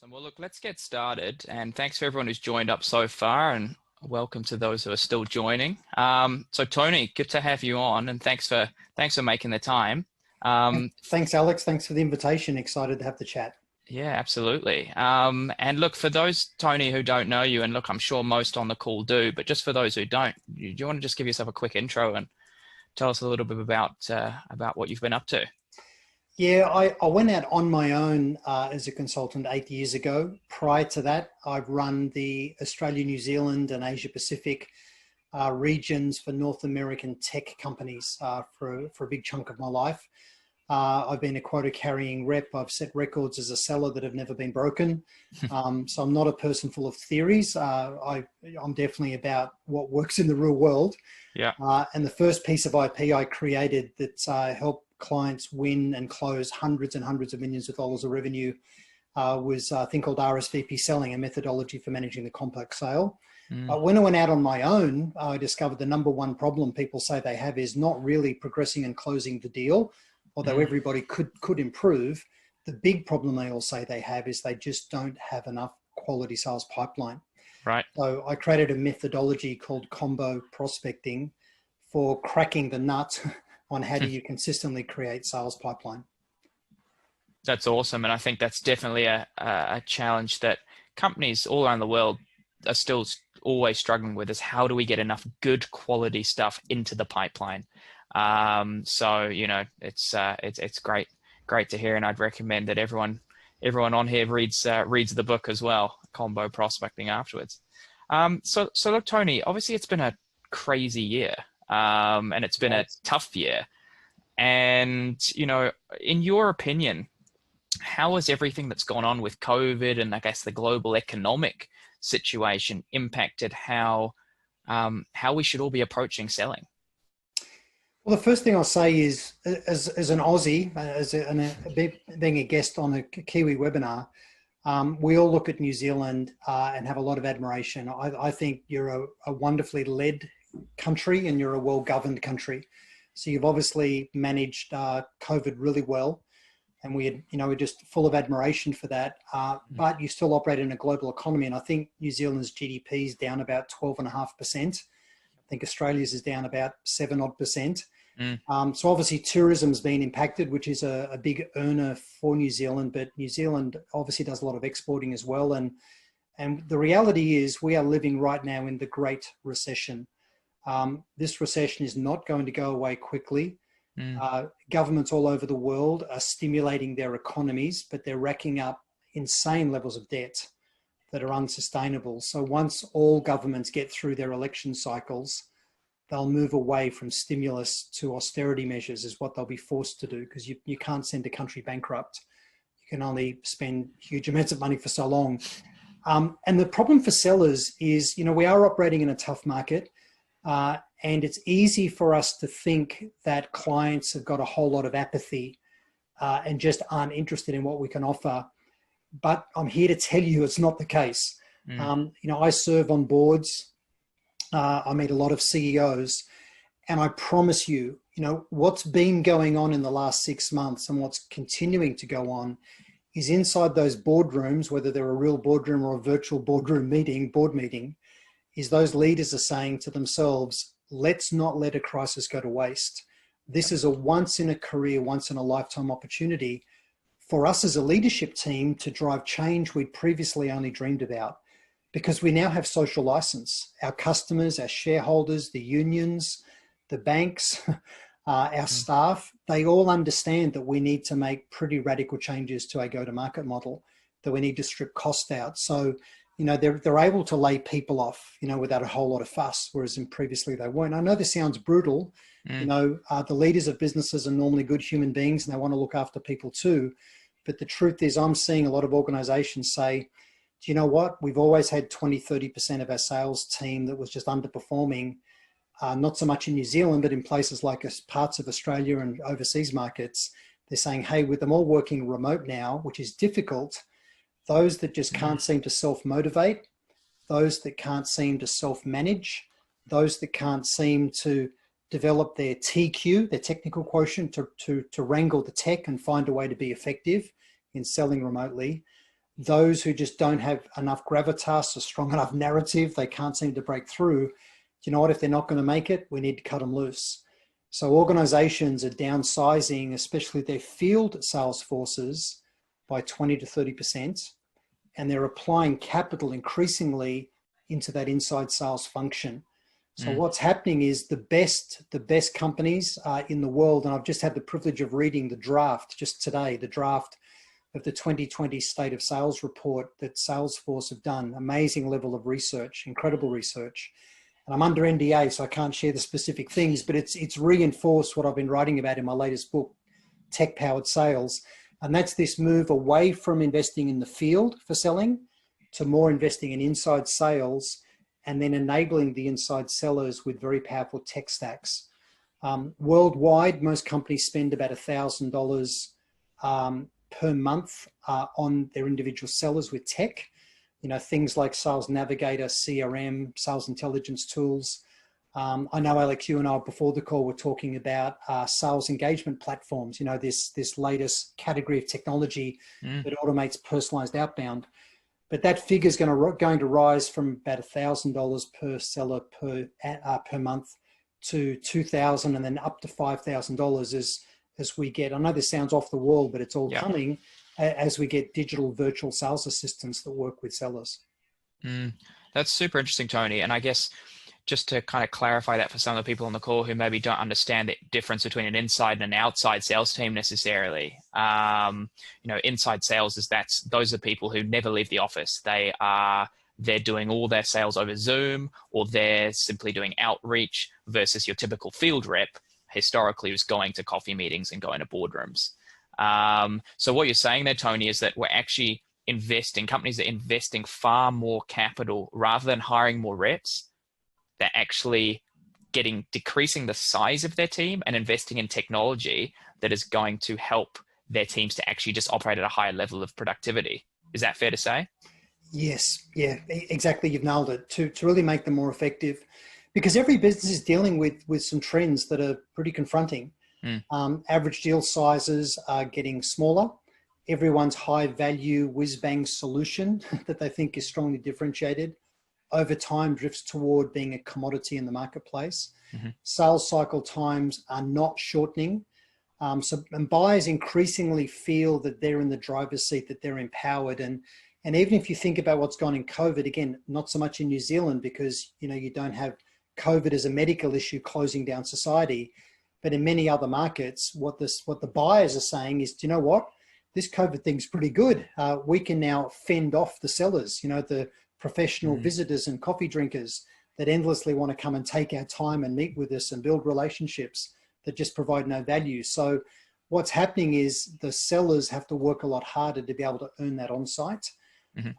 Awesome. Well, look, let's get started. And thanks for everyone who's joined up so far, and welcome to those who are still joining. So Tony, good to have you on, and thanks for making the time. Thanks, Alex. Thanks for the invitation. Excited to have the chat. Yeah, absolutely. And look, for those, Tony, who don't know you, and look, I'm sure most on the call do, but just for those who don't, do you want to just give yourself a quick intro and tell us a little bit about what you've been up to? Yeah, I went out on my own as a consultant 8 years ago. Prior to that, I've run the Australia, New Zealand and Asia Pacific regions for North American tech companies for a big chunk of my life. I've been a quota carrying rep. I've set records as a seller that have never been broken. So I'm not a person full of theories. I'm definitely about what works in the real world. Yeah. And the first piece of IP I created that helped clients win and close hundreds and hundreds of millions of dollars of revenue was a thing called RSVP selling, a methodology for managing the complex sale. But when I went out on my own, I discovered the number one problem people say they have is not really progressing and closing the deal, although everybody could improve. The big problem they all say they have is they just don't have enough quality sales pipeline. Right. So I created a methodology called combo prospecting for cracking the nut on how do you consistently create sales pipeline. That's awesome. And I think that's definitely a challenge that companies all around the world are still always struggling with, is how do we get enough good quality stuff into the pipeline? So, you know, it's great to hear. And I'd recommend that everyone on here reads the book as well, Combo Prospecting, afterwards. So look, Tony, obviously it's been a crazy year. And it's been a tough year. And, you know, in your opinion, how has everything that's gone on with COVID and I guess the global economic situation impacted how we should all be approaching selling? Well, the first thing I'll say is, as an Aussie, being a guest on a Kiwi webinar, we all look at New Zealand and have a lot of admiration. I think you're a wonderfully led country and you're a well-governed country. So you've obviously managed COVID really well, and we're just full of admiration for that. But you still operate in a global economy, and I think New Zealand's GDP is down about 12.5%. I think Australia's is down about 7% odd. So obviously tourism's been impacted, which is a big earner for New Zealand, but New Zealand obviously does a lot of exporting as well. And the reality is we are living right now in the Great Recession. This recession is not going to go away quickly. Governments all over the world are stimulating their economies, but they're racking up insane levels of debt that are unsustainable. So once all governments get through their election cycles, they'll move away from stimulus to austerity measures is what they'll be forced to do, because you can't send a country bankrupt. You can only spend huge amounts of money for so long. And the problem for sellers is, you know, we are operating in a tough market. And it's easy for us to think that clients have got a whole lot of apathy and just aren't interested in what we can offer. But I'm here to tell you it's not the case. You know, I serve on boards. I meet a lot of CEOs, and I promise you, you know, what's been going on in the last 6 months and what's continuing to go on is inside those boardrooms, whether they're a real boardroom or a virtual board meeting, is those leaders are saying to themselves, let's not let a crisis go to waste. This is a once in a career, once in a lifetime opportunity for us as a leadership team to drive change we'd previously only dreamed about, because we now have social license. Our customers, our shareholders, the unions, the banks, our staff, they all understand that we need to make pretty radical changes to our go-to-market model, that we need to strip cost out. So, you know, they're able to lay people off, you know, without a whole lot of fuss, whereas previously they weren't. I know this sounds brutal. You know, the leaders of businesses are normally good human beings and they want to look after people too. But the truth is I'm seeing a lot of organizations say, do you know what? We've always had 20, 30% of our sales team that was just underperforming, not so much in New Zealand, but in places like parts of Australia and overseas markets. They're saying, hey, with them all working remote now, which is difficult, those that just can't seem to self-motivate, those that can't seem to self-manage, those that can't seem to develop their TQ, their technical quotient, to wrangle the tech and find a way to be effective in selling remotely, Those who just don't have enough gravitas, a strong enough narrative, they can't seem to break through. Do you know what? If they're not going to make it, we need to cut them loose. So organizations are downsizing, especially their field sales forces, by 20 to 30%. And they're applying capital increasingly into that inside sales function. So what's happening is the best companies in the world, and I've just had the privilege of reading the draft just today, the draft of the 2020 State of Sales report that Salesforce have done. Amazing level of research, incredible research. And I'm under NDA, so I can't share the specific things, but it's reinforced what I've been writing about in my latest book, Tech Powered Sales. And that's this move away from investing in the field for selling to more investing in inside sales, and then enabling the inside sellers with very powerful tech stacks. Worldwide, most companies spend about $1,000 per month on their individual sellers with tech. You know, things like Sales Navigator, CRM, sales intelligence tools. I know, Alex, you and I before the call were talking about sales engagement platforms. You know, this latest category of technology that automates personalized outbound. But that figure is going to rise from about $1,000 per seller per month to $2,000 and then up to $5,000 as we get. I know this sounds off the wall, but it's all coming as we get digital virtual sales assistants that work with sellers. That's super interesting, Tony. And I guess just to kind of clarify that for some of the people on the call who maybe don't understand the difference between an inside and an outside sales team necessarily. You know, inside sales those are people who never leave the office. They're doing all their sales over Zoom, or they're simply doing outreach, versus your typical field rep historically who's going to coffee meetings and going to boardrooms. So what you're saying there, Tony, is that we're actually companies are investing far more capital rather than hiring more reps. They're actually decreasing the size of their team and investing in technology that is going to help their teams to actually just operate at a higher level of productivity. Is that fair to say? Yes. Yeah, exactly. You've nailed it. To really make them more effective, because every business is dealing with some trends that are pretty confronting. Average deal sizes are getting smaller. Everyone's high value whiz bang solution that they think is strongly differentiated over time drifts toward being a commodity in the marketplace. Sales cycle times are not shortening. And buyers increasingly feel that they're in the driver's seat, that they're empowered. And even if you think about what's gone in COVID, again, not so much in New Zealand because, you know, you don't have COVID as a medical issue closing down society, but in many other markets, what the buyers are saying is, do you know what? This COVID thing's pretty good. We can now fend off the sellers, you know, the professional visitors and coffee drinkers that endlessly want to come and take our time and meet with us and build relationships that just provide no value. So what's happening is the sellers have to work a lot harder to be able to earn that on-site.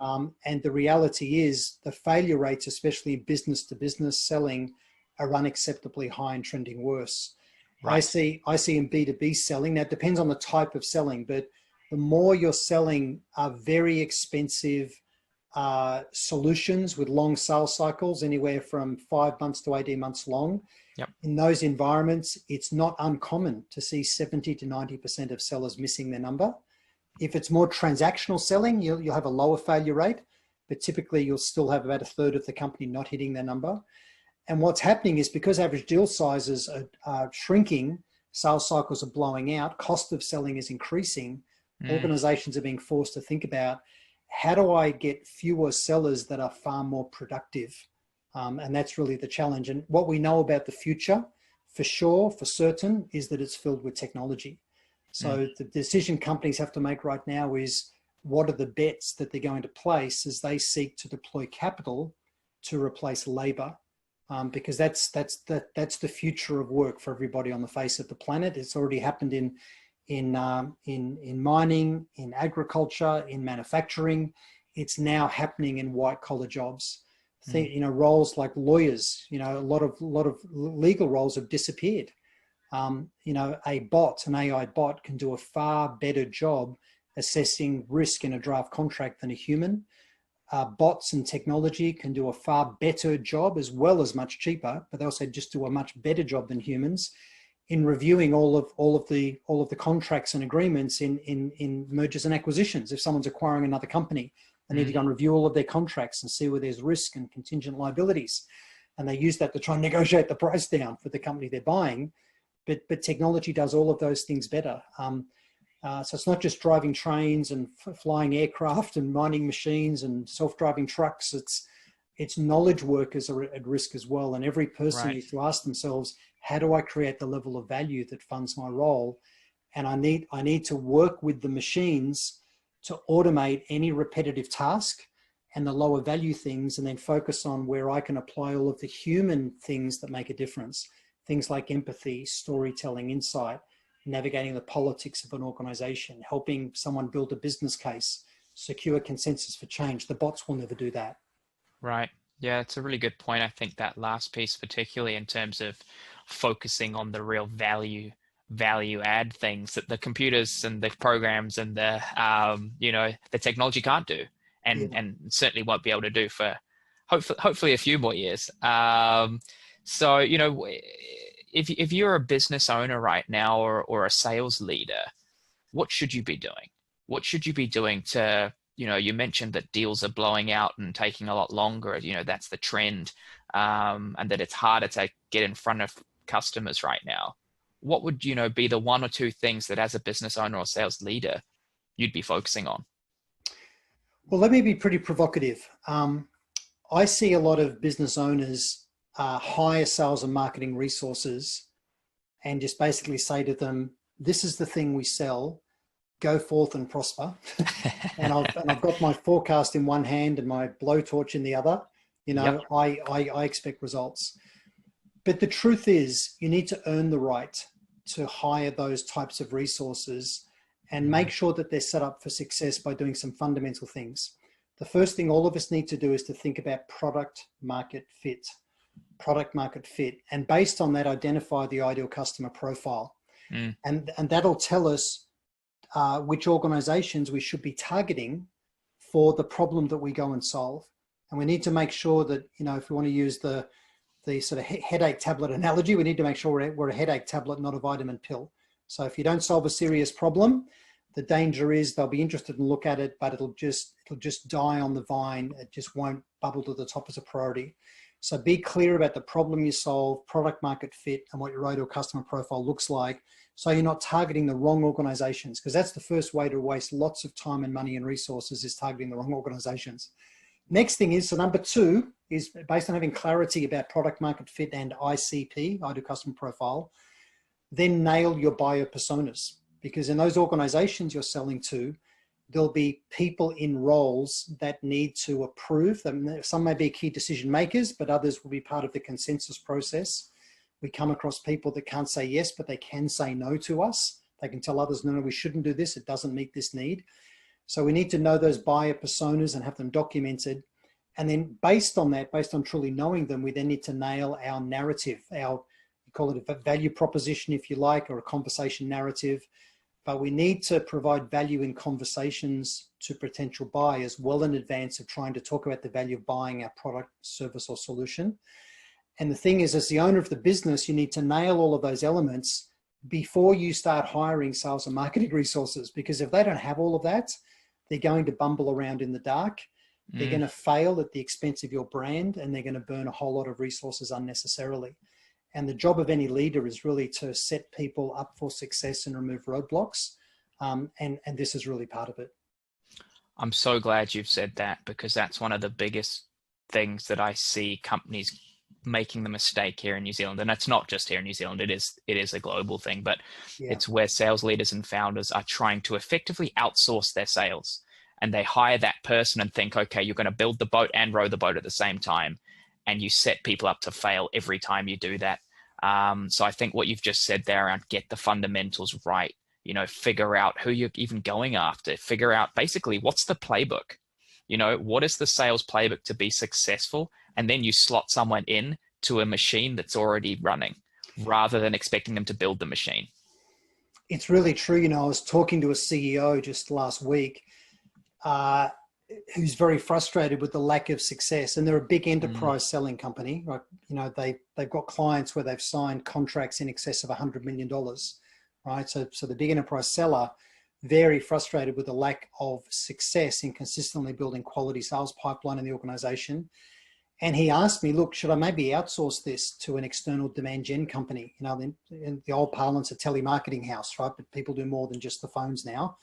And the reality is the failure rates, especially in business to business selling, are unacceptably high and trending worse. Right. I see in B2B selling, now it depends on the type of selling, but the more you're selling very expensive solutions with long sales cycles, anywhere from 5 months to 18 months long. In those environments, it's not uncommon to see 70 to 90% of sellers missing their number. If it's more transactional selling, you'll have a lower failure rate, but typically you'll still have about a third of the company not hitting their number. And what's happening is because average deal sizes are shrinking, sales cycles are blowing out, cost of selling is increasing, organizations are being forced to think about, how do I get fewer sellers that are far more productive? And that's really the challenge. And what we know about the future, for sure, for certain, is that it's filled with technology. So the decision companies have to make right now is, what are the bets that they're going to place as they seek to deploy capital to replace labor? Because that's the future of work for everybody on the face of the planet. It's already happened in mining, in agriculture, in manufacturing. It's now happening in white collar jobs. You know, roles like lawyers, you know, a lot of legal roles have disappeared. You know, an AI bot can do a far better job assessing risk in a draft contract than a human. Bots and technology can do a far better job, as well as much cheaper, but they also just do a much better job than humans in reviewing all of the contracts and agreements in mergers and acquisitions. If someone's acquiring another company, they need to go and review all of their contracts and see where there's risk and contingent liabilities. And they use that to try and negotiate the price down for the company they're buying. But technology does all of those things better. So it's not just driving trains and flying aircraft and mining machines and self-driving trucks. It's knowledge workers are at risk as well. And every person needs to ask themselves, how do I create the level of value that funds my role? And I need to work with the machines to automate any repetitive task and the lower value things, and then focus on where I can apply all of the human things that make a difference. Things like empathy, storytelling, insight, navigating the politics of an organization, helping someone build a business case, secure consensus for change. The bots will never do that. Right. Yeah, it's a really good point. I think that last piece, particularly in terms of focusing on the real value add things that the computers and the programs and the the technology can't do, and certainly won't be able to do for hopefully a few more years. So if you're a business owner right now or a sales leader, what should you be doing? What should you be doing to, you mentioned that deals are blowing out and taking a lot longer. That's the trend, and that it's harder to get in front of customers right now. What would, be the one or two things that as a business owner or sales leader, you'd be focusing on? Well, let me be pretty provocative. I see a lot of business owners hire sales and marketing resources and just basically say to them, this is the thing we sell, go forth and prosper. and I've got my forecast in one hand and my blowtorch in the other. I expect results. But the truth is, you need to earn the right to hire those types of resources and make sure that they're set up for success by doing some fundamental things. The first thing all of us need to do is to think about product market fit, and based on that, identify the ideal customer profile. And that'll tell us which organizations we should be targeting for the problem that we go and solve. And we need to make sure that, if we want to use the sort of headache tablet analogy, we need to make sure we're a headache tablet, not a vitamin pill. So if you don't solve a serious problem, the danger is they'll be interested and look at it, but it'll just die on the vine. It just won't bubble to the top as a priority. So be clear about the problem you solve, product market fit, and what your ideal customer profile looks like. So you're not targeting the wrong organizations, because that's the first way to waste lots of time and money and resources, is targeting the wrong organizations. Next thing is, so number two is based on having clarity about product market fit and ICP, ideal customer profile, then nail your buyer personas, because in those organizations you're selling to, there'll be people in roles that need to approve them. Some may be key decision makers, but others will be part of the consensus process. We come across people that can't say yes, but they can say no to us. They can tell others, no, we shouldn't do this. It doesn't meet this need. So we need to know those buyer personas and have them documented. And then based on that, based on truly knowing them, we then need to nail our narrative, you call it a value proposition, if you like, or a conversation narrative. But we need to provide value in conversations to potential buyers well in advance of trying to talk about the value of buying our product, service, or solution. And the thing is, as the owner of the business, you need to nail all of those elements before you start hiring sales and marketing resources, because if they don't have all of that, they're going to bumble around in the dark. They're going to fail at the expense of your brand, and they're going to burn a whole lot of resources unnecessarily. And the job of any leader is really to set people up for success and remove roadblocks. And this is really part of it. I'm so glad you've said that, because that's one of the biggest things that I see companies making the mistake here in New Zealand. And it's not just here in New Zealand, it is a global thing, but it's where sales leaders and founders are trying to effectively outsource their sales. And they hire that person and think, okay, you're going to build the boat and row the boat at the same time. And you set people up to fail every time you do that. So I think what you've just said there around get the fundamentals right, figure out who you're even going after, figure out basically what's the playbook, what is the sales playbook to be successful? And then you slot someone in to a machine that's already running rather than expecting them to build the machine. It's really true. I was talking to a CEO just last week. who's very frustrated with the lack of success, and they're a big enterprise selling company, right? You know, they've got clients where they've signed contracts in excess of $100 million, right? So the big enterprise seller, very frustrated with the lack of success in consistently building quality sales pipeline in the organization. And he asked me, look, should I maybe outsource this to an external demand gen company? You know, in the old parlance, a telemarketing house, right? But people do more than just the phones now.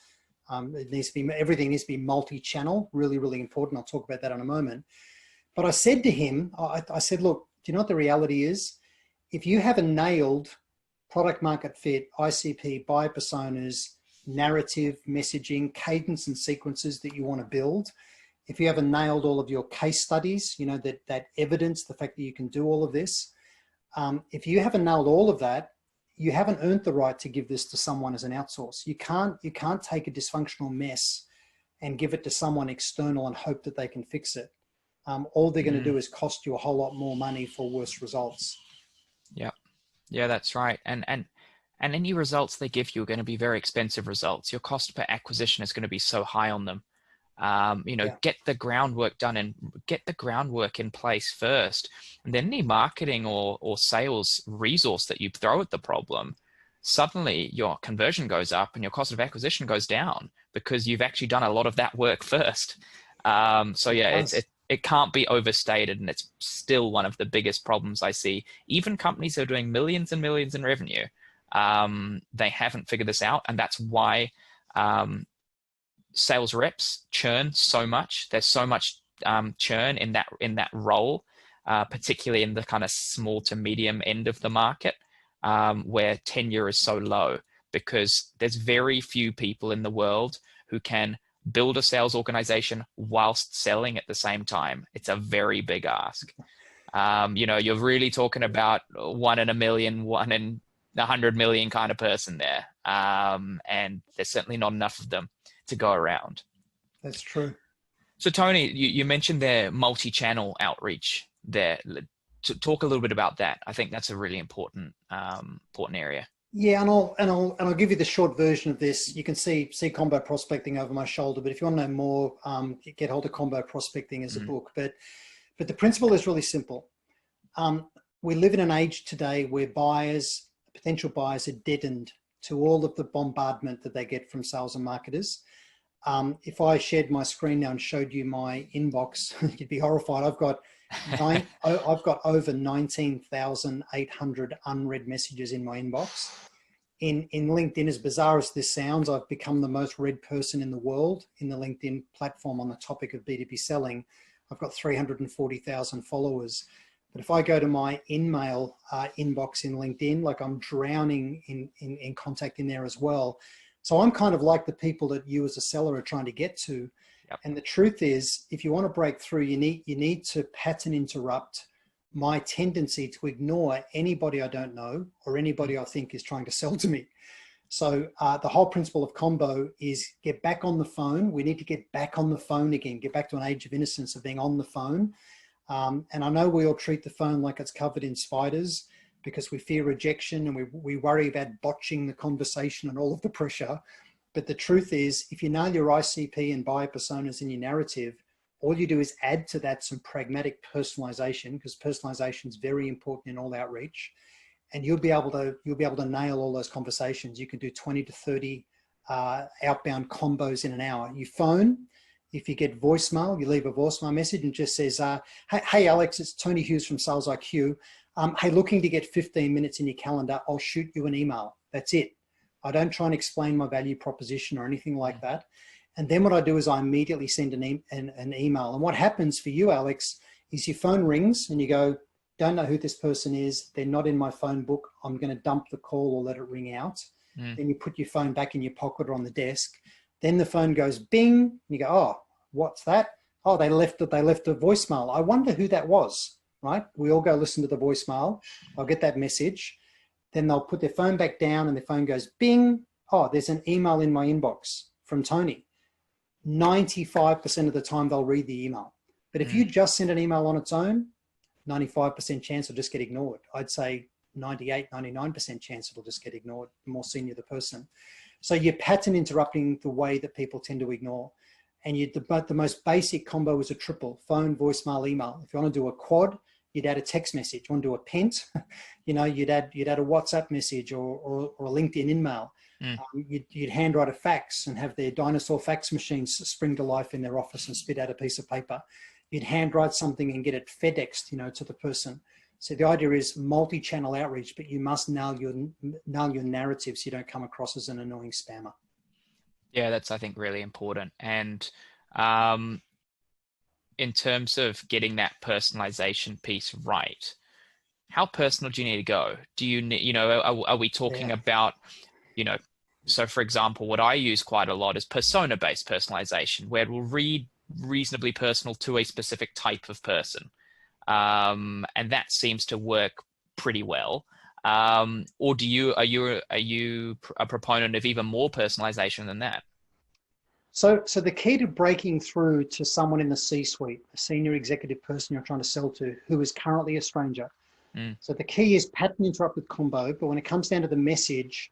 It needs to be, everything needs to be multi-channel, really, really important. I'll talk about that in a moment. But I said to him, I said, look, do you know what the reality is? If you have a nailed product market fit, ICP, buyer personas, narrative, messaging, cadence and sequences that you want to build, if you haven't nailed all of your case studies, you know, that evidence, the fact that you can do all of this, if you haven't nailed all of that, you haven't earned the right to give this to someone as an outsource. You can't take a dysfunctional mess and give it to someone external and hope that they can fix it. All they're going to do is cost you a whole lot more money for worse results. Yeah, that's right. And any results they give you are going to be very expensive results. Your cost per acquisition is going to be so high on them. You know, get the groundwork done and get the groundwork in place first. And then any marketing or sales resource that you throw at the problem, suddenly your conversion goes up and your cost of acquisition goes down because you've actually done a lot of that work first. So yeah, it can't be overstated, and it's still one of the biggest problems I see. Even companies that are doing millions and millions in revenue, they haven't figured this out, and that's why sales reps churn so much. There's so much churn in that role, particularly in the kind of small to medium end of the market, where tenure is so low, because there's very few people in the world who can build a sales organization whilst selling at the same time. It's a very big ask. You know, you're really talking about 1 in a million, 1 in 100 million kind of person there. And there's certainly not enough of them to go around. That's true. So Tony, you mentioned their multi-channel outreach there. To talk a little bit about that. I think that's a really important area. Yeah, and I'll give you the short version of this. You can see Combo Prospecting over my shoulder, but if you want to know more, get hold of Combo Prospecting as a book. But the principle is really simple. We live in an age today where potential buyers are deadened to all of the bombardment that they get from sales and marketers. If I shared my screen now and showed you my inbox, you'd be horrified. I've got over 19,800 unread messages in my inbox. In LinkedIn, as bizarre as this sounds, I've become the most read person in the world in the LinkedIn platform on the topic of B2B selling. I've got 340,000 followers. But if I go to my in-mail inbox in LinkedIn, like I'm drowning in contact in there as well. So I'm kind of like the people that you as a seller are trying to get to. Yep. And the truth is, if you want to break through, you need to pattern interrupt my tendency to ignore anybody I don't know or anybody I think is trying to sell to me. So the whole principle of Combo is get back on the phone. We need to get back on the phone again, get back to an age of innocence of being on the phone. And I know we all treat the phone like it's covered in spiders because we fear rejection and we worry about botching the conversation and all of the pressure. But the truth is, if you nail your ICP and buyer personas in your narrative, all you do is add to that some pragmatic personalization, because personalization is very important in all outreach. And you'll be able to nail all those conversations. You can do 20 to 30 outbound combos in an hour. You phone. If you get voicemail, you leave a voicemail message and just says, hey, Alex, it's Tony Hughes from Sales IQ. Hey, looking to get 15 minutes in your calendar, I'll shoot you an email. That's it. I don't try and explain my value proposition or anything like that. And then what I do is I immediately send an email. And what happens for you, Alex, is your phone rings and you go, don't know who this person is. They're not in my phone book. I'm going to dump the call or let it ring out. Then you put your phone back in your pocket or on the desk. Then the phone goes bing. And you go, oh, what's that? Oh, they left a voicemail. I wonder who that was, right? We all go listen to the voicemail. I'll get that message. Then they'll put their phone back down and their phone goes bing. Oh, there's an email in my inbox from Tony. 95% of the time they'll read the email. But if you just send an email on its own, 95% chance it'll just get ignored. I'd say 98, 99% chance it'll just get ignored, the more senior the person. So you're pattern interrupting the way that people tend to ignore. and but the most basic combo is a triple: phone, voicemail, email. If you want to do a quad, you'd add a text message. You want to do a pent, you know, you'd add a WhatsApp message or a LinkedIn email. You'd handwrite a fax and have their dinosaur fax machines spring to life in their office and spit out a piece of paper. You'd handwrite something and get it FedExed, you know, to the person. So the idea is multi-channel outreach, but you must nail your narrative so you don't come across as an annoying spammer. Yeah, that's, I think, really important. And in terms of getting that personalization piece right, how personal do you need to go? Do you need, you know, are we talking about, you know, so for example, what I use quite a lot is persona-based personalization, where it will read reasonably personal to a specific type of person. And that seems to work pretty well. Or are you a proponent of even more personalization than that? So the key to breaking through to someone in the C-suite, a senior executive person you're trying to sell to, who is currently a stranger. So the key is pattern interrupt with combo, but when it comes down to the message,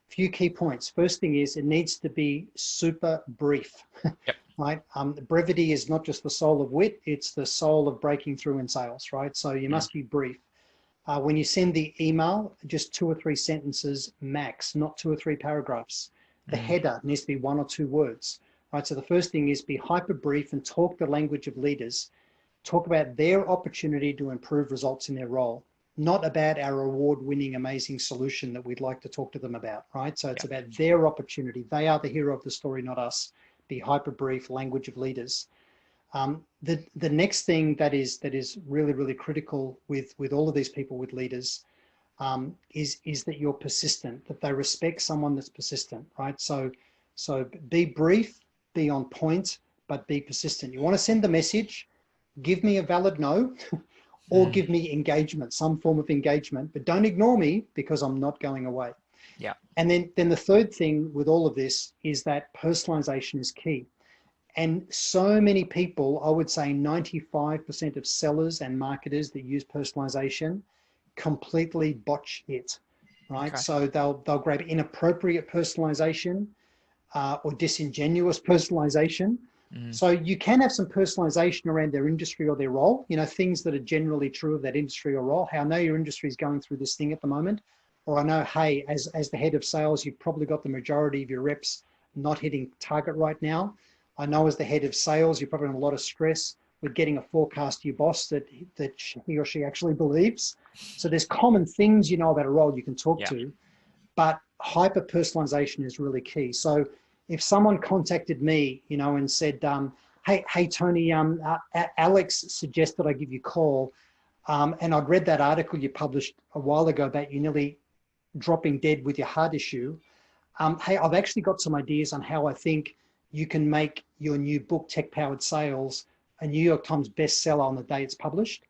few key points. First thing is it needs to be super brief. Yep. Right? Brevity is not just the soul of wit, it's the soul of breaking through in sales, right? So you must be brief. When you send the email, just 2 or 3 sentences max, not 2 or 3 paragraphs. The header needs to be 1 or 2 words, right? So the first thing is be hyper brief and talk the language of leaders. Talk about their opportunity to improve results in their role, not about our award-winning amazing solution that we'd like to talk to them about, right? So it's about their opportunity. They are the hero of the story, not us. Be hyper brief, language of leaders. The next thing that is really, really critical with all of these people, with leaders, is that you're persistent, that they respect someone that's persistent, right? So be brief, be on point, but be persistent. You want to send the message, give me a valid no, or give me engagement, some form of engagement, but don't ignore me because I'm not going away. Yeah. And then the third thing with all of this is that personalization is key. And so many people, I would say 95% of sellers and marketers that use personalization completely botch it, right? Okay. So they'll grab inappropriate personalization or disingenuous personalization. So you can have some personalization around their industry or their role, you know, things that are generally true of that industry or role. Hey, I know your industry is going through this thing at the moment, or I know, hey, as the head of sales, you've probably got the majority of your reps not hitting target right now. I know as the head of sales, you're probably in a lot of stress with getting a forecast to your boss that he or she actually believes. So there's common things, you know, about a role you can talk to, but hyper personalization is really key. So if someone contacted me, you know, and said, hey, Tony, Alex suggested I give you a call, and I'd read that article you published a while ago about you nearly dropping dead with your heart issue. Hey, I've actually got some ideas on how I think you can make your new book, Tech-Powered Sales, a New York Times bestseller on the day it's published,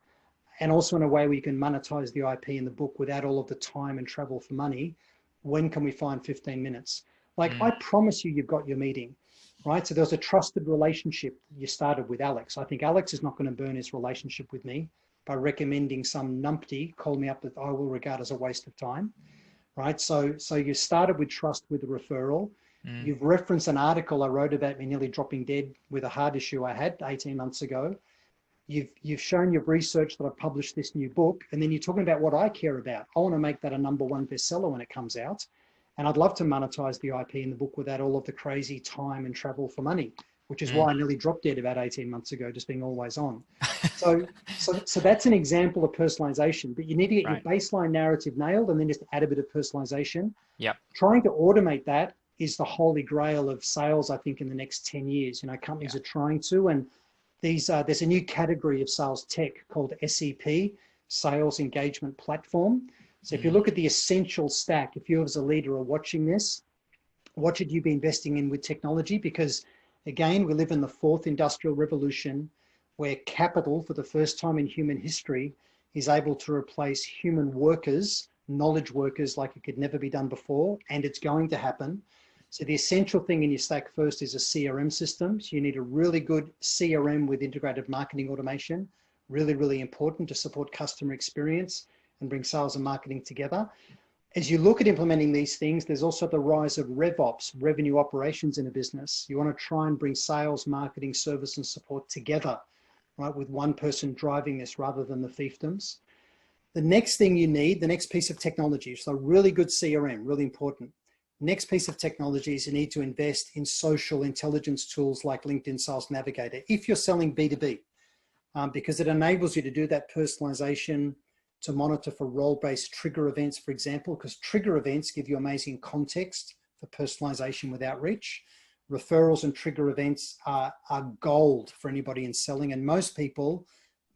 and also in a way where you can monetize the IP in the book without all of the time and travel for money. When can we find 15 minutes? Like, I promise you've got your meeting, right? So there's a trusted relationship you started with Alex. I think Alex is not going to burn his relationship with me by recommending some numpty call me up that I will regard as a waste of time, right? So you started with trust with a referral. You've referenced an article I wrote about me nearly dropping dead with a heart issue I had 18 months ago. You've shown your research that I published this new book, and then you're talking about what I care about. I want to make that a #1 bestseller when it comes out. And I'd love to monetize the IP in the book without all of the crazy time and travel for money, which is why I nearly dropped dead about 18 months ago, just being always on. So that's an example of personalization, but you need to get your baseline narrative nailed and then just add a bit of personalization. Trying to automate that is the holy grail of sales, I think, in the next 10 years. You know, companies are trying to, and there's a new category of sales tech called SEP, Sales Engagement Platform. So if you look at the essential stack, if you as a leader are watching this, what should you be investing in with technology? Because again, we live in the 4th industrial revolution, where capital, for the first time in human history, is able to replace human workers, knowledge workers, like it could never be done before, and it's going to happen. So the essential thing in your stack first is a CRM system. So you need a really good CRM with integrated marketing automation, really, really important to support customer experience and bring sales and marketing together. As you look at implementing these things, there's also the rise of RevOps, revenue operations in a business. You want to try and bring sales, marketing, service, and support together, right, with one person driving this rather than the fiefdoms. The next thing you need, the next piece of technology, so really good CRM, really important. Next piece of technology is you need to invest in social intelligence tools like LinkedIn Sales Navigator if you're selling B2B, because it enables you to do that personalization, to monitor for role-based trigger events, for example, because trigger events give you amazing context for personalization with outreach. Referrals and trigger events are gold for anybody in selling, and most people,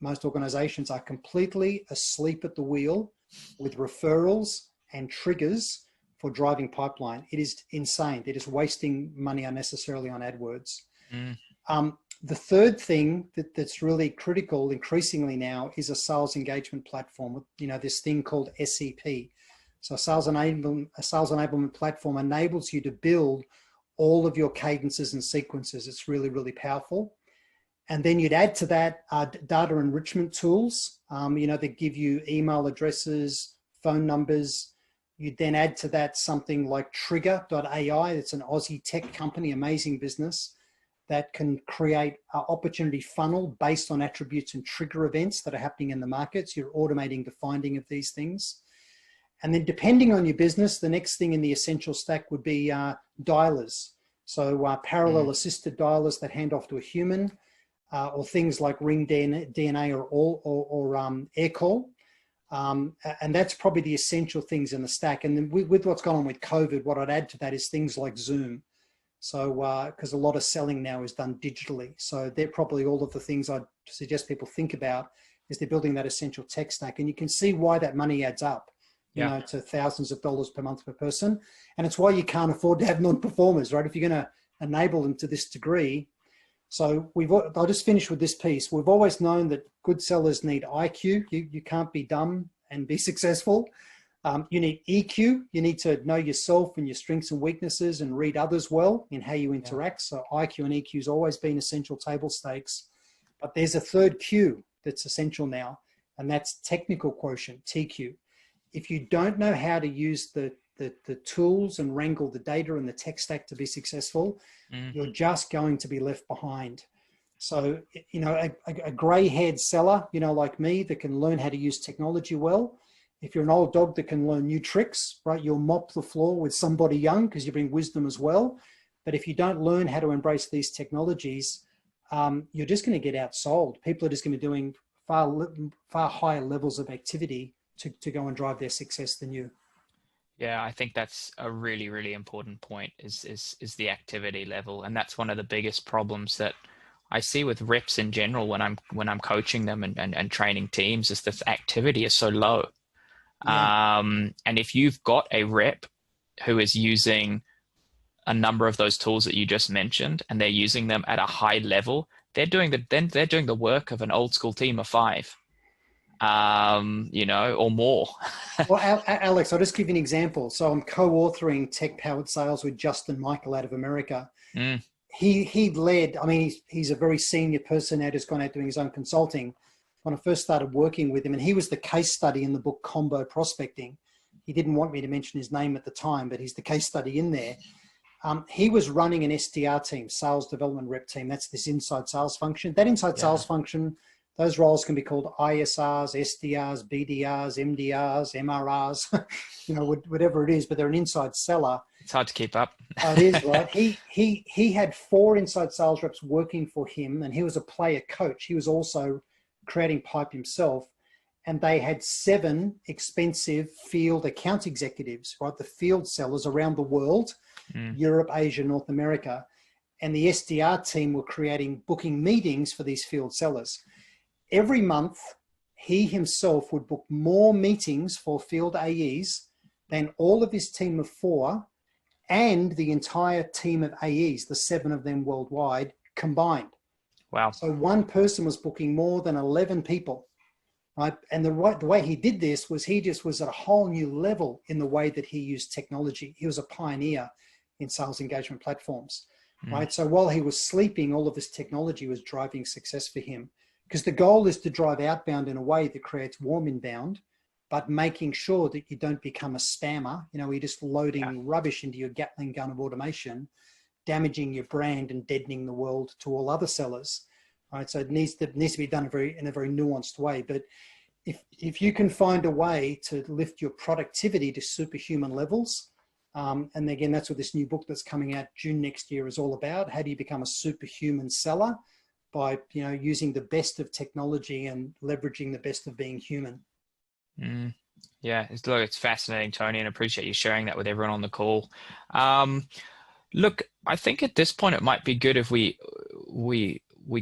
most organizations are completely asleep at the wheel with referrals and triggers for driving pipeline. It is insane. It is wasting money unnecessarily on AdWords. The third thing that's really critical increasingly now is a sales engagement platform, you know, this thing called SEP. So a sales enablement platform enables you to build all of your cadences and sequences. It's really, really powerful. And then you'd add to that data enrichment tools, you know, that give you email addresses, phone numbers. You'd then add to that something like Trigger.ai. It's an Aussie tech company, amazing business, that can create an opportunity funnel based on attributes and trigger events that are happening in the markets. You're automating the finding of these things. And then depending on your business, the next thing in the essential stack would be dialers. So parallel assisted dialers that hand off to a human, or things like Ring DNA or air call. And that's probably the essential things in the stack. And then with what's gone on with COVID, what I'd add to that is things like Zoom. So, because a lot of selling now is done digitally. So they're probably all of the things I'd suggest people think about is they're building that essential tech stack. And you can see why that money adds up, you know, to thousands of dollars per month per person. And it's why you can't afford to have non-performers, right? If you're going to enable them to this degree. So I'll just finish with this piece. We've always known that good sellers need IQ. You can't be dumb and be successful. You need EQ. You need to know yourself and your strengths and weaknesses and read others well in how you interact. So IQ and EQ has always been essential table stakes. But there's a third Q that's essential now, and that's technical quotient, TQ. If you don't know how to use the tools and wrangle the data and the tech stack to be successful, you're just going to be left behind. So, you know, a gray-haired seller, you know, like me, that can learn how to use technology well. If you're an old dog that can learn new tricks, right, you'll mop the floor with somebody young because you bring wisdom as well. But if you don't learn how to embrace these technologies, you're just going to get outsold. People are just going to be doing far higher levels of activity to go and drive their success than you. Yeah, I think that's a really, really important point is the activity level. And that's one of the biggest problems that I see with reps in general when I'm coaching them and training teams is this activity is so low. Yeah. And if you've got a rep who is using a number of those tools that you just mentioned, and they're using them at a high level, they're doing the work of an old school team of 5, you know, or more. Well, Alex, I'll just give you an example. So I'm co-authoring Tech Powered Sales with Justin Michael out of America. He led, I mean, he's a very senior person now, just gone out doing his own consulting. When I first started working with him, and he was the case study in the book Combo Prospecting. He didn't want me to mention his name at the time, but he's the case study in there. He was running an SDR team, sales development rep team. That's this inside sales function. That inside sales function, those roles can be called ISRs, SDRs, BDRs, MDRs, MRRs, you know, whatever it is, but they're an inside seller. It's hard to keep up. It is, right? He had 4 inside sales reps working for him, and he was a player coach. He was also creating pipe himself, and they had 7 expensive field account executives, right? The field sellers around the world, Europe, Asia, North America. And the SDR team were booking meetings for these field sellers. Every month, he himself would book more meetings for field AEs than all of his team of 4 and the entire team of AEs, the 7 of them worldwide, combined. Wow. So one person was booking more than 11 people, right? And the way he did this was he just was at a whole new level in the way that he used technology. He was a pioneer in sales engagement platforms, right? So while he was sleeping, all of this technology was driving success for him, because the goal is to drive outbound in a way that creates warm inbound, but making sure that you don't become a spammer. You know, you're just loading rubbish into your Gatling gun of automation, damaging your brand and deadening the world to all other sellers. Right? So it needs to be done in a very nuanced way. But if you can find a way to lift your productivity to superhuman levels, and again, that's what this new book that's coming out June next year is all about. How do you become a superhuman seller? By, you know, using the best of technology and leveraging the best of being human. Yeah, it's fascinating, Tony, and I appreciate you sharing that with everyone on the call. Look, I think at this point it might be good if we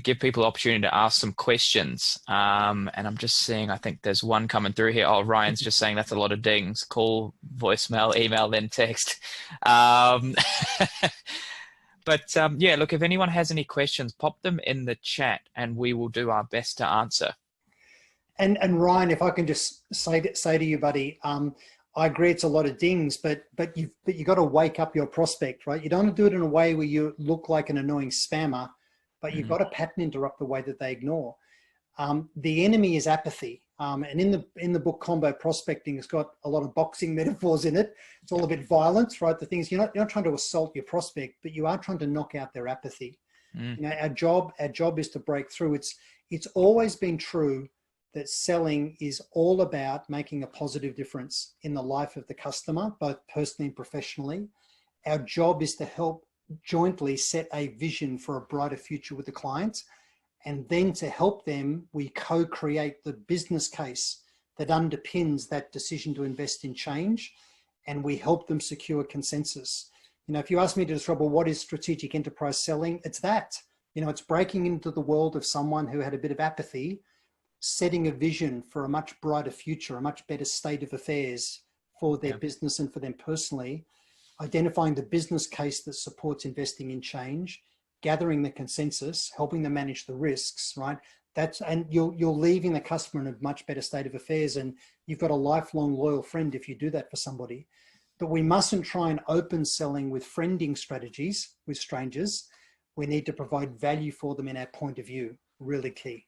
give people the opportunity to ask some questions. And I'm just seeing, I think there's one coming through here. Oh, Ryan's just saying that's a lot of dings. Call, voicemail, email, then text. But yeah, look, if anyone has any questions, pop them in the chat and we will do our best to answer. And Ryan, if I can just say to you, buddy, I agree it's a lot of dings, but you got to wake up your prospect, right? You don't want to do it in a way where you look like an annoying spammer, but you've got to pattern interrupt the way that they ignore. The enemy is apathy. And in the book Combo Prospecting, it's got a lot of boxing metaphors in it. It's all a bit violent, right? The thing is, you're not trying to assault your prospect, but you are trying to knock out their apathy. You know, our job is to break through. It's always been true that selling is all about making a positive difference in the life of the customer, both personally and professionally. Our job is to help jointly set a vision for a brighter future with the client. And then to help them, we co-create the business case that underpins that decision to invest in change. And we help them secure consensus. You know, if you ask me to describe, well, what is strategic enterprise selling? It's that, you know, it's breaking into the world of someone who had a bit of apathy, setting a vision for a much brighter future, a much better state of affairs for their business and for them personally, identifying the business case that supports investing in change, gathering the consensus, helping them manage the risks, right? And you're leaving the customer in a much better state of affairs, and you've got a lifelong loyal friend if you do that for somebody. But we mustn't try and open selling with friending strategies with strangers. We need to provide value for them in our point of view. Really key.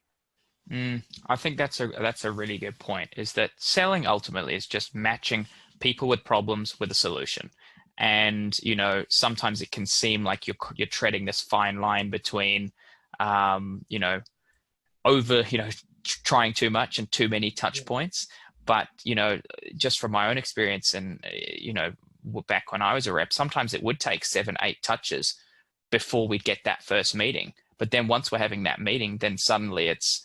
I think that's a really good point, is that selling ultimately is just matching people with problems with a solution. And, you know, sometimes it can seem like you're treading this fine line between, you know, trying too much and too many touch points. But, you know, just from my own experience and, you know, back when I was a rep, sometimes it would take 7, 8 touches before we'd get that first meeting. But then once we're having that meeting, then suddenly it's,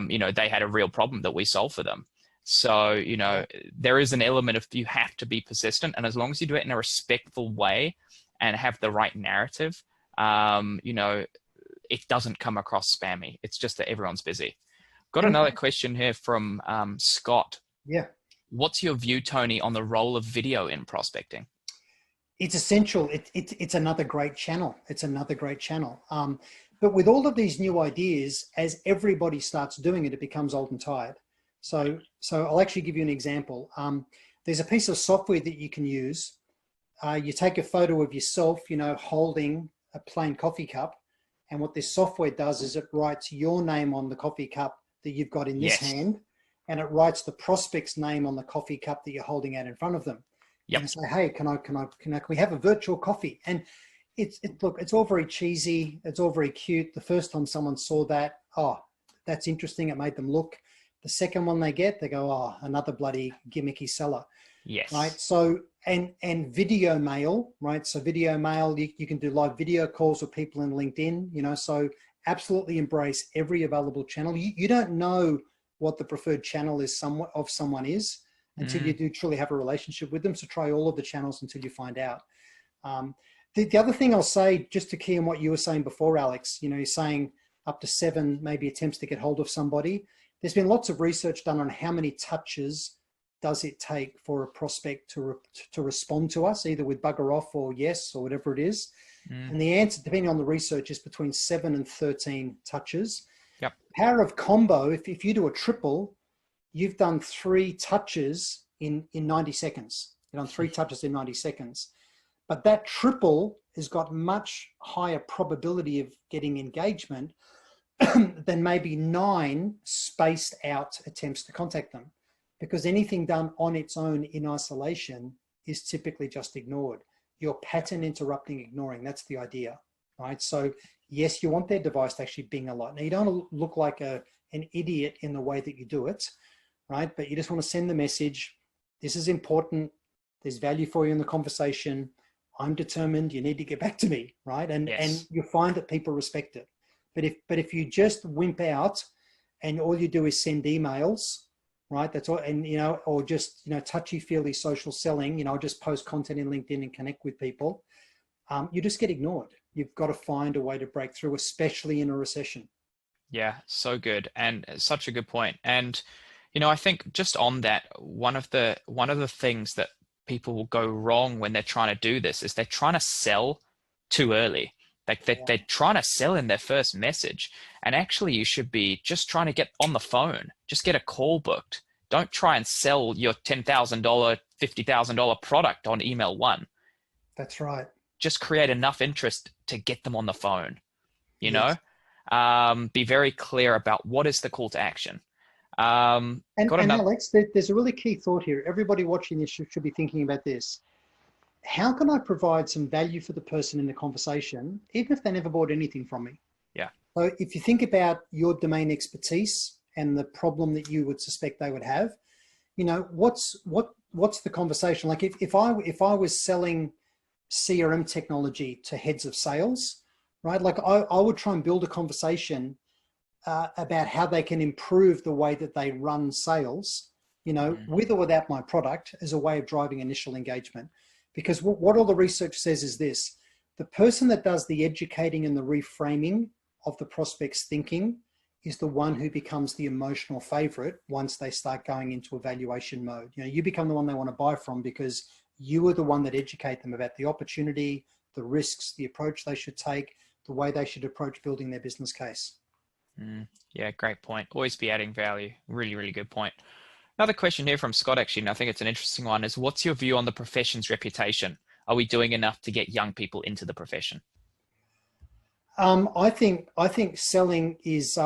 you know, they had a real problem that we solved for them. So, you know, there is an element of you have to be persistent. And as long as you do it in a respectful way and have the right narrative, you know, it doesn't come across spammy. It's just that everyone's busy. Got another question here from Scott. Yeah. What's your view, Tony, on the role of video in prospecting? It's essential. It's another great channel. It's another great channel. But with all of these new ideas, as everybody starts doing it, it becomes old and tired. So I'll actually give you an example. There's a piece of software that you can use. You take a photo of yourself, you know, holding a plain coffee cup. And what this software does is it writes your name on the coffee cup that you've got in this hand. And it writes the prospect's name on the coffee cup that you're holding out in front of them. And say, hey, can we have a virtual coffee? And look, it's all very cheesy. It's all very cute. The first time someone saw that, oh, that's interesting. It made them look. The second one they go, oh, another bloody gimmicky seller. Yes. Right. So, and video mail, right? So video mail, you can do live video calls with people in LinkedIn, you know, so absolutely embrace every available channel. You don't know what the preferred channel is of someone is until you do truly have a relationship with them. So try all of the channels until you find out. The other thing I'll say, just to key on what you were saying before, Alex, you know, you're saying up to 7 maybe attempts to get hold of somebody. There's been lots of research done on how many touches does it take for a prospect to respond to us, either with bugger off or yes or whatever it is. And the answer, depending on the research, is between 7 and 13 touches. Yep. Power of combo, if you do a triple, you've done 3 touches in 90 seconds. You've done 3 touches in 90 seconds. But that triple has got much higher probability of getting engagement than maybe 9 spaced out attempts to contact them. because anything done on its own in isolation is typically just ignored. You're pattern interrupting, ignoring. That's the idea, right? So yes, you want their device to actually bing a lot. Now, you don't want to look like an idiot in the way that you do it, right? But you just want to send the message, this is important, there's value for you in the conversation, I'm determined, you need to get back to me, right? And you find that people respect it. But if you just wimp out and all you do is send emails, right? That's all, and or just touchy-feely social selling, just post content in LinkedIn and connect with people, you just get ignored. You've got to find a way to break through, especially in a recession. Yeah, so good, and such a good point. And I think just on that, one of the things that people will go wrong when they're trying to do this is they're trying to sell too early. Like they're trying to sell in their first message, and actually you should be just trying to get on the phone, just get a call booked. Don't try and sell your $10,000, $50,000 product on email one. That's right. Just create enough interest to get them on the phone, Yes. Be very clear about what is the call to action. And Alex, there's a really key thought here. Everybody watching this should be thinking about this. How can I provide some value for the person in the conversation, even if they never bought anything from me? Yeah. So if you think about your domain expertise and the problem that you would suspect they would have, what's the conversation? Like if I was selling CRM technology to heads of sales, right? Like I would try and build a conversation about how they can improve the way that they run sales, with or without my product, as a way of driving initial engagement. Because what all the research says is this: the person that does the educating and the reframing of the prospect's thinking is the one who becomes the emotional favorite once they start going into evaluation mode. You become the one they want to buy from because you are the one that educate them about the opportunity, the risks, the approach they should take, the way they should approach building their business case. Yeah, great point. Always be adding value. Really, really good point. Another question here from Scott, actually, and I think it's an interesting one, is what's your view on the profession's reputation? Are we doing enough to get young people into the profession? I think selling is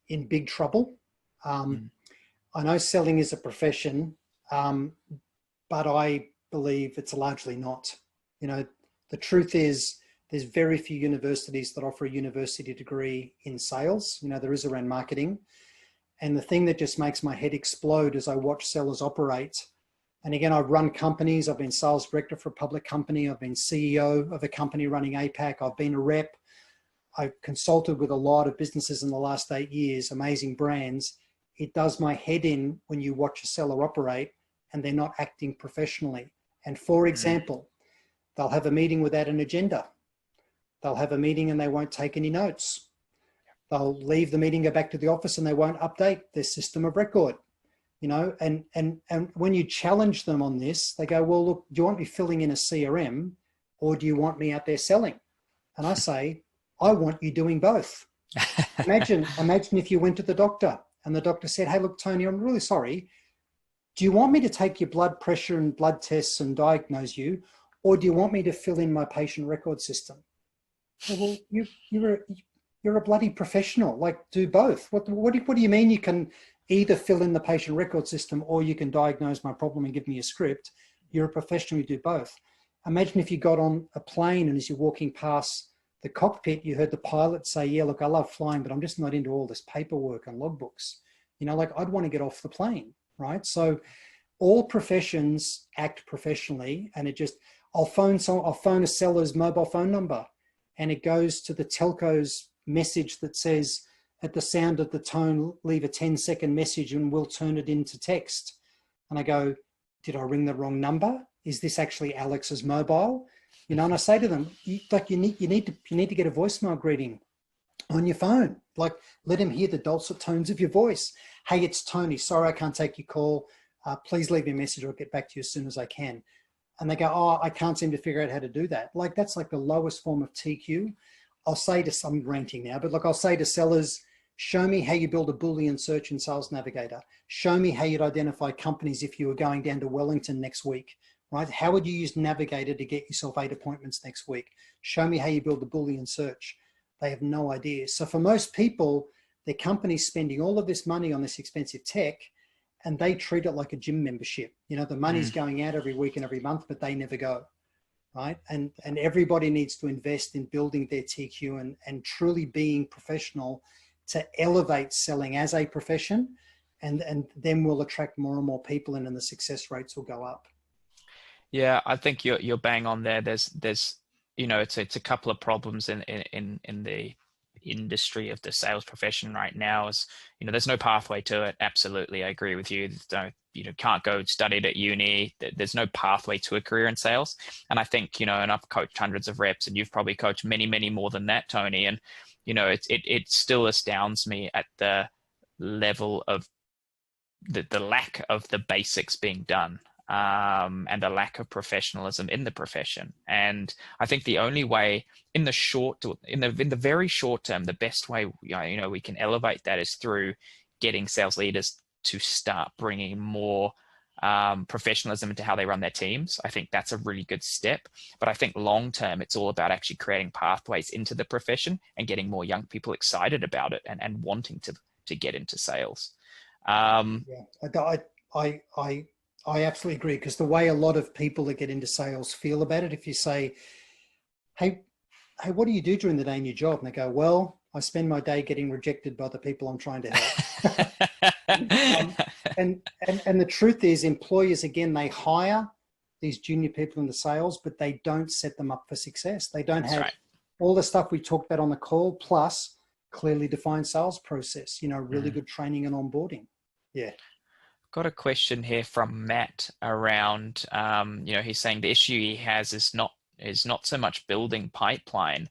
in big trouble. I know selling is a profession, but I believe it's largely not. The truth is there's very few universities that offer a university degree in sales. There is around marketing. And the thing that just makes my head explode as I watch sellers operate, and again, I've run companies, I've been sales director for a public company, I've been CEO of a company running APAC, I've been a rep, I've consulted with a lot of businesses in the last 8 years, amazing brands. It does my head in when you watch a seller operate and they're not acting professionally. And for example, they'll have a meeting without an agenda. They'll have a meeting and they won't take any notes. They'll leave the meeting, go back to the office, and they won't update their system of record. And when you challenge them on this, they go, well, look, do you want me filling in a CRM or do you want me out there selling? And I say, I want you doing both. Imagine if you went to the doctor and the doctor said, hey, look, Tony, I'm really sorry. Do you want me to take your blood pressure and blood tests and diagnose you, or do you want me to fill in my patient record system? Well, you're a bloody professional. Like, do both. What do you mean you can either fill in the patient record system or you can diagnose my problem and give me a script? You're a professional, you do both. Imagine if you got on a plane and as you're walking past the cockpit, you heard the pilot say, yeah, look, I love flying, but I'm just not into all this paperwork and logbooks. Like I'd want to get off the plane, right? So all professions act professionally, and I'll phone a seller's mobile phone number and it goes to the telco's message that says, at the sound of the tone, leave a 10-second message and we'll turn it into text. And I go, did I ring the wrong number? Is this actually Alex's mobile? And I say to them, you need to get a voicemail greeting on your phone. Like, let him hear the dulcet tones of your voice. Hey, it's Tony. Sorry, I can't take your call. Please leave me a message. I'll get back to you as soon as I can. And they go, oh, I can't seem to figure out how to do that. Like, that's like the lowest form of TQ. I'm ranting now, but I'll say to sellers, show me how you build a Boolean search in Sales Navigator. Show me how you'd identify companies if you were going down to Wellington next week, right? How would you use Navigator to get yourself 8 appointments next week? Show me how you build the Boolean search. They have no idea. So for most people, their company's spending all of this money on this expensive tech, and they treat it like a gym membership. You know, the money's going out every week and every month, but they never go, right? And everybody needs to invest in building their TQ and truly being professional to elevate selling as a profession, and then we'll attract more and more people in, and the success rates will go up. Yeah, I think you're bang on there. There's you know, it's a couple of problems in the industry of the sales profession right now. Is, you know, there's no pathway to it. Absolutely, I agree with you. There's no, you know, can't go study it at uni. There's no pathway to a career in sales. And I think, you know, and I've coached hundreds of reps, and you've probably coached many more than that, Tony. And, you know, it still astounds me at the level of the lack of the basics being done. And the lack of professionalism in the profession. And I think the only way in the very short term, the best way, you know, we can elevate that is through getting sales leaders to start bringing more professionalism into how they run their teams. I think that's a really good step. But I think long term, it's all about actually creating pathways into the profession and getting more young people excited about it and wanting to get into sales. I absolutely agree, because the way a lot of people that get into sales feel about it, if you say, hey, what do you do during the day in your job? And they go, well, I spend my day getting rejected by the people I'm trying to help. and the truth is, employers, again, they hire these junior people into sales, but they don't set them up for success. They don't have all the stuff we talked about on the call, plus clearly defined sales process, you know, really good training and onboarding. Yeah. Got a question here from Matt around, you know, he's saying the issue he has is not so much building pipeline,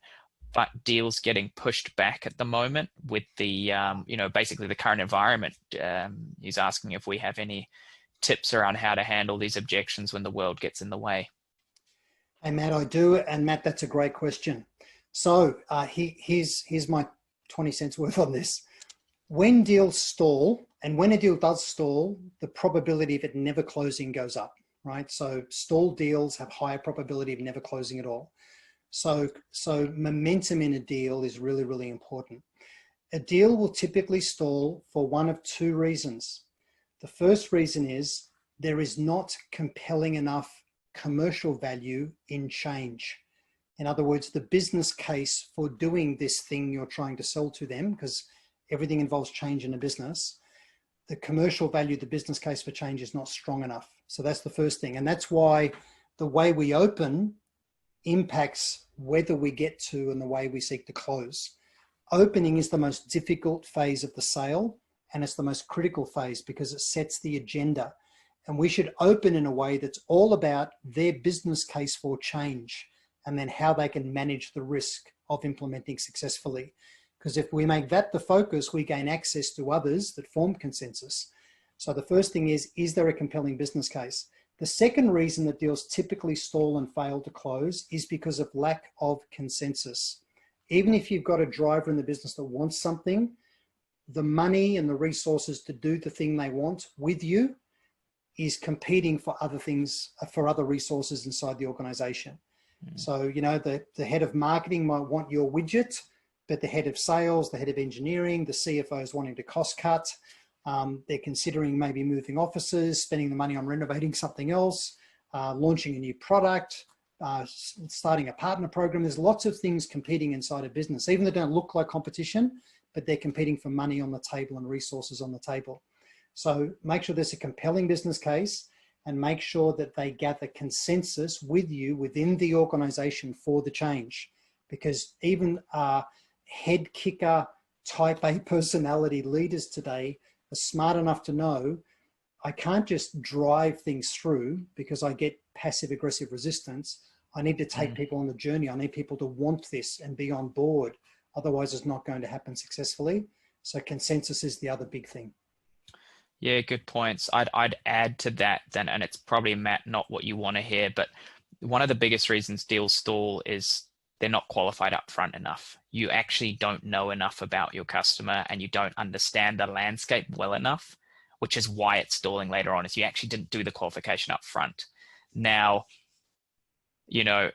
but deals getting pushed back at the moment with the, you know, basically the current environment. He's asking if we have any tips around how to handle these objections when the world gets in the way. Hey, Matt, I do. And Matt, that's a great question. So here's my 20 cents worth on this. When deals stall, and when a deal does stall, the probability of it never closing goes up, right? So stalled deals have higher probability of never closing at all. So momentum in a deal is really, really important. A deal will typically stall for one of two reasons. The first reason is there is not compelling enough commercial value in change. In other words, the business case for doing this thing you're trying to sell to them, because everything involves change in a business, the commercial value, the business case for change is not strong enough. So that's the first thing. And that's why the way we open impacts whether we get to and the way we seek to close. Opening is the most difficult phase of the sale, and it's the most critical phase because it sets the agenda. And we should open in a way that's all about their business case for change, and then how they can manage the risk of implementing successfully. Because if we make that the focus, we gain access to others that form consensus. So the first thing is there a compelling business case? The second reason that deals typically stall and fail to close is because of lack of consensus. Even if you've got a driver in the business that wants something, the money and the resources to do the thing they want with you is competing for other things, for other resources inside the organization. So, you know, the head of marketing might want your widget, but the head of sales, the head of engineering, the CFO is wanting to cost cut. They're considering maybe moving offices, spending the money on renovating something else, launching a new product, starting a partner program. There's lots of things competing inside a business, even though they don't look like competition, but they're competing for money on the table and resources on the table. So make sure there's a compelling business case, and make sure that they gather consensus with you within the organization for the change. Because even head kicker type A personality leaders today are smart enough to know I can't just drive things through because I get passive aggressive resistance. I need to take people on the journey. I need people to want this and be on board. Otherwise it's not going to happen successfully. So consensus is the other big thing. Yeah, good points. I'd add to that then, and it's probably, Matt, not what you want to hear, but one of the biggest reasons deals stall is they're not qualified up front enough. You actually don't know enough about your customer, and you don't understand the landscape well enough, which is why it's stalling later on, is you actually didn't do the qualification up front. Now, you know,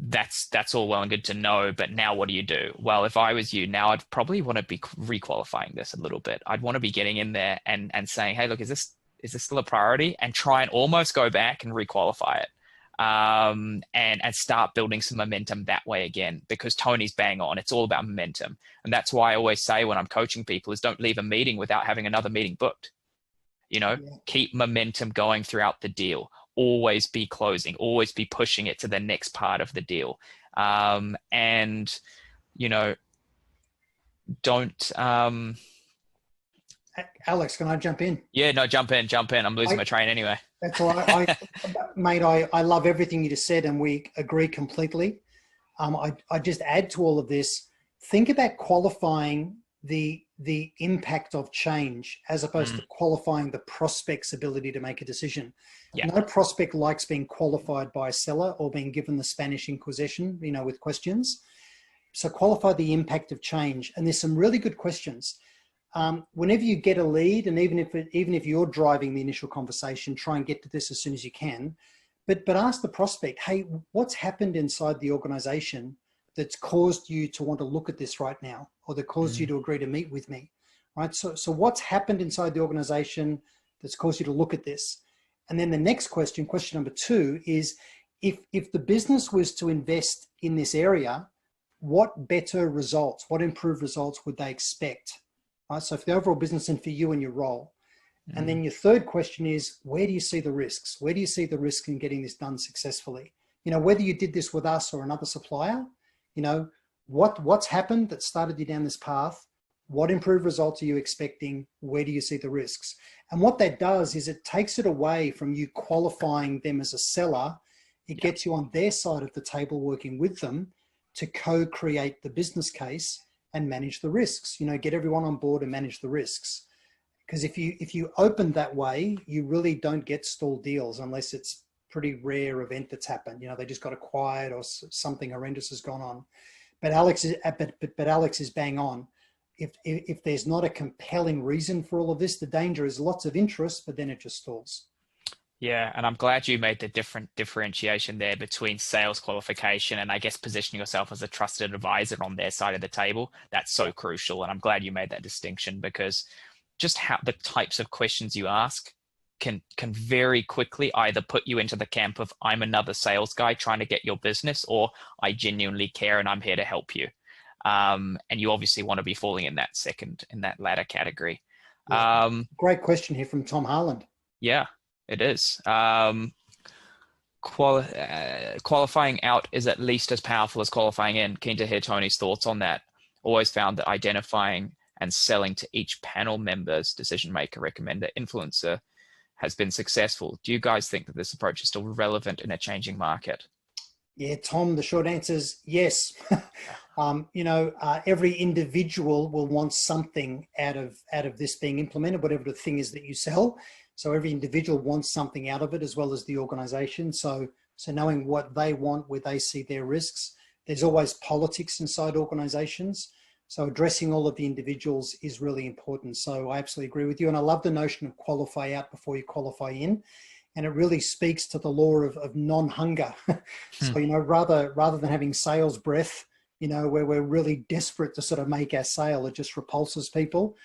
that's all well and good to know, but now what do you do? Well, if I was you, now I'd probably want to be requalifying this a little bit. I'd want to be getting in there and saying, hey, look, is this is this still a priority? And try and almost go back and requalify it. And start building some momentum that way again, because Tony's bang on. It's all about momentum. And that's why I always say when I'm coaching people is don't leave a meeting without having another meeting booked. Keep momentum going throughout the deal. Always be closing, always be pushing it to the next part of the deal. Don't, Alex, can I jump in? Yeah, no, jump in. I'm losing my train anyway. That's all right. Mate, I love everything you just said, and we agree completely. I just add to all of this, think about qualifying the impact of change as opposed to qualifying the prospect's ability to make a decision. Yeah. No prospect likes being qualified by a seller or being given the Spanish Inquisition, with questions. So qualify the impact of change. And there's some really good questions. Whenever you get a lead, and even if you're driving the initial conversation, try and get to this as soon as you can. But ask the prospect, hey, what's happened inside the organization that's caused you to want to look at this right now, or that caused you to agree to meet with me, right? So what's happened inside the organization that's caused you to look at this? And then the next question number 2, is if the business was to invest in this area, what better results, what improved results would they expect? Right? So for the overall business and for you and your role. And then your third question is, where do you see the risks? Where do you see the risk in getting this done successfully? Whether you did this with us or another supplier, what's happened that started you down this path? What improved results are you expecting? Where do you see the risks? And what that does is it takes it away from you qualifying them as a seller. It gets you on their side of the table working with them to co-create the business case and manage the risks, get everyone on board and manage the risks. Because if you open that way, you really don't get stalled deals unless it's pretty rare event that's happened. They just got acquired or something horrendous has gone on. But Alex is bang on. If there's not a compelling reason for all of this, the danger is lots of interest, but then it just stalls. Yeah, and I'm glad you made the different differentiation there between sales qualification and I guess positioning yourself as a trusted advisor on their side of the table. That's so crucial. And I'm glad you made that distinction, because just how the types of questions you ask can very quickly either put you into the camp of I'm another sales guy trying to get your business, or I genuinely care and I'm here to help you. And you obviously want to be falling in that latter category. Yeah. Great question here from Tom Harland. Yeah, it is. Qualifying out is at least as powerful as qualifying in. Keen to hear Tony's thoughts on that. Always found that identifying and selling to each panel member's decision maker, recommender, influencer has been successful. Do you guys think that this approach is still relevant in a changing market? Yeah, Tom, the short answer is yes. Every individual will want something out of this being implemented, whatever the thing is that you sell. So every individual wants something out of it, as well as the organization. So knowing what they want, where they see their risks. There's always politics inside organizations. So addressing all of the individuals is really important. So I absolutely agree with you. And I love the notion of qualify out before you qualify in. And it really speaks to the law of non-hunger. So, rather than having sales breath, where we're really desperate to sort of make our sale, it just repulses people.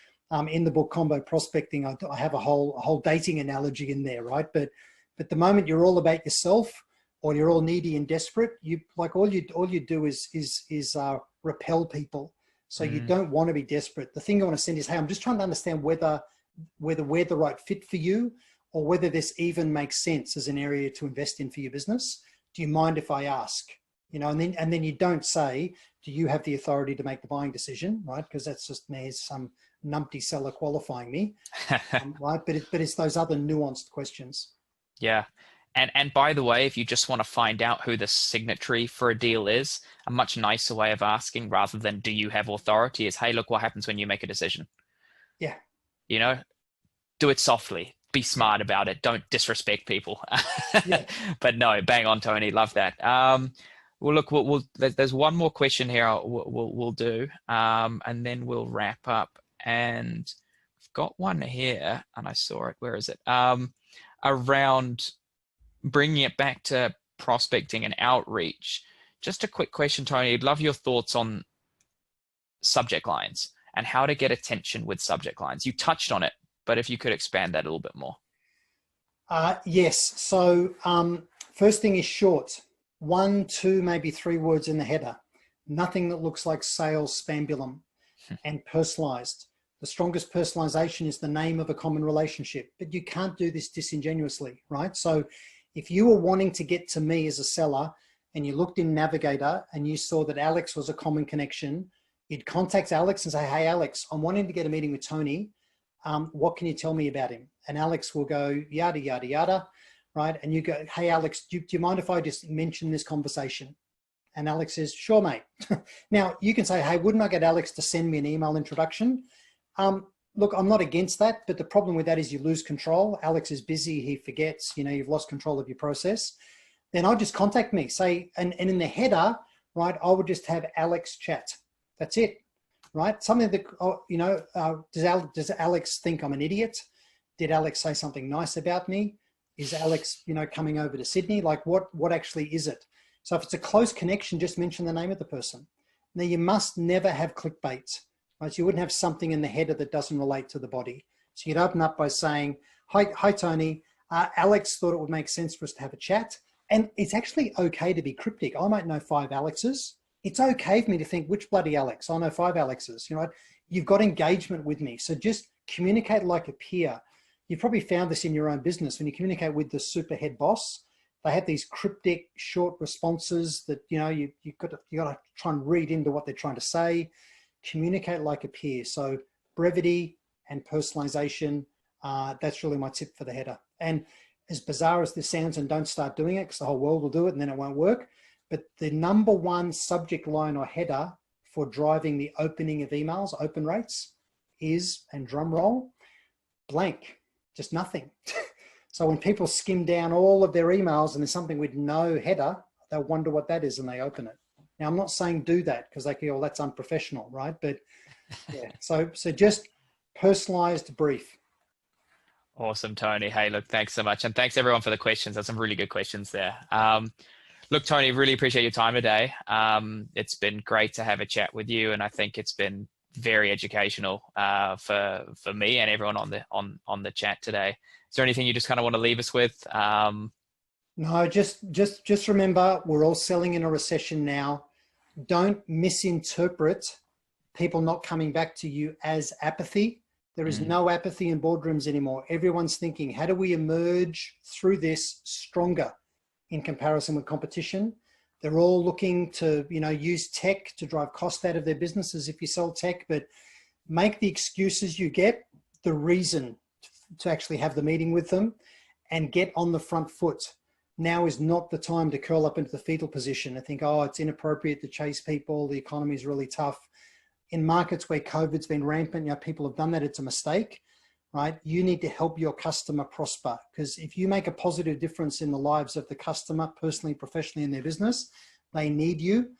In the book Combo Prospecting, I have a whole dating analogy in there, right? But the moment you're all about yourself, or you're all needy and desperate, all you do is repel people. So you don't want to be desperate. The thing I want to send is, hey, I'm just trying to understand whether we're the right fit for you, or whether this even makes sense as an area to invest in for your business. Do you mind if I ask? And then you don't say, do you have the authority to make the buying decision, right? Because that's just me as some numpty seller qualifying me, right? But it's those other nuanced questions. Yeah. And by the way, if you just want to find out who the signatory for a deal is, a much nicer way of asking, rather than do you have authority, is, hey, look what happens when you make a decision. Yeah. Do it softly. Be smart about it. Don't disrespect people. Yeah. But no, bang on, Tony. Love that. Well, look, there's one more question here we'll do, and then we'll wrap up. And I've got one here, and I saw it. Where is it? Around bringing it back to prospecting and outreach. Just a quick question, Tony. I'd love your thoughts on subject lines and how to get attention with subject lines. You touched on it, but if you could expand that a little bit more. Yes. So first thing is short. 1, 2, maybe 3 words in the header. Nothing that looks like sales spambulum. And personalized. The strongest personalization is the name of a common relationship, but you can't do this disingenuously, right? So if you were wanting to get to me as a seller and you looked in Navigator and you saw that Alex was a common connection, you'd contact Alex and say, hey, Alex, I'm wanting to get a meeting with Tony. What can you tell me about him? And Alex will go, yada, yada, yada, right? And you go, hey, Alex, do you mind if I just mention this conversation? And Alex says, sure, mate. Now, you can say, hey, wouldn't I get Alex to send me an email introduction? Look, I'm not against that, but the problem with that is you lose control. Alex is busy, he forgets, you've lost control of your process. Then I'll just contact me, say, and in the header, right, I would just have Alex chat. That's it, right? Something that, does Alex think I'm an idiot? Did Alex say something nice about me? Is Alex, coming over to Sydney? Like what actually is it? So if it's a close connection, just mention the name of the person. Now you must never have clickbait, right? So you wouldn't have something in the header that doesn't relate to the body. So you'd open up by saying, hi Tony, Alex thought it would make sense for us to have a chat. And it's actually okay to be cryptic. I might know 5 Alexes. It's okay for me to think, which bloody Alex? I know 5 Alexes, you've got engagement with me. So just communicate like a peer. You've probably found this in your own business. When you communicate with the super head boss, they have these cryptic short responses that, you got to try and read into what they're trying to say. Communicate like a peer. So brevity and personalization, that's really my tip for the header. And as bizarre as this sounds, and don't start doing it because the whole world will do it and then it won't work. But the #1 subject line or header for driving the opening of emails, open rates, is, and drum roll, blank, just nothing. So when people skim down all of their emails and there's something with no header, they'll wonder what that is and they open it. Now, I'm not saying do that because they go, oh, that's unprofessional, right? But yeah, so just personalized brief. Awesome, Tony. Hey, look, thanks so much. And thanks everyone for the questions. That's some really good questions there. Look, Tony, really appreciate your time today. It's been great to have a chat with you. And I think it's been very educational for me and everyone on the chat today. Is there anything you just kind of want to leave us with? No, just remember, we're all selling in a recession now. Don't misinterpret people not coming back to you as apathy. There is no apathy in boardrooms anymore. Everyone's thinking, how do we emerge through this stronger in comparison with competition? They're all looking to, use tech to drive cost out of their businesses if you sell tech, but make the excuses you get the reason to actually have the meeting with them and get on the front foot. Now is not the time to curl up into the fetal position and think, oh, it's inappropriate to chase people. The economy is really tough. In markets where COVID's been rampant, people have done that. It's a mistake, right? You need to help your customer prosper, because if you make a positive difference in the lives of the customer, personally, professionally, in their business, they need you,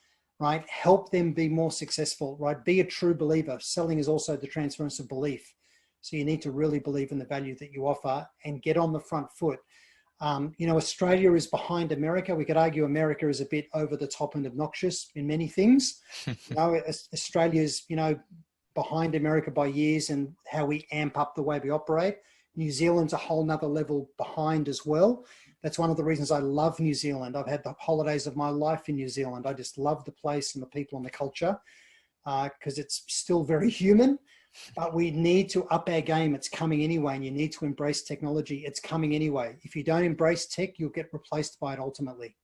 right? Help them be more successful, right? Be a true believer. Selling is also the transference of belief. So you need to really believe in the value that you offer and get on the front foot. Australia is behind America. We could argue America is a bit over the top and obnoxious in many things. Australia's, behind America by years and how we amp up the way we operate. New Zealand's a whole nother level behind as well. That's one of the reasons I love New Zealand. I've had the holidays of my life in New Zealand. I just love the place and the people and the culture because it's still very human. But we need to up our game. It's coming anyway, and you need to embrace technology. It's coming anyway. If you don't embrace tech, you'll get replaced by it ultimately.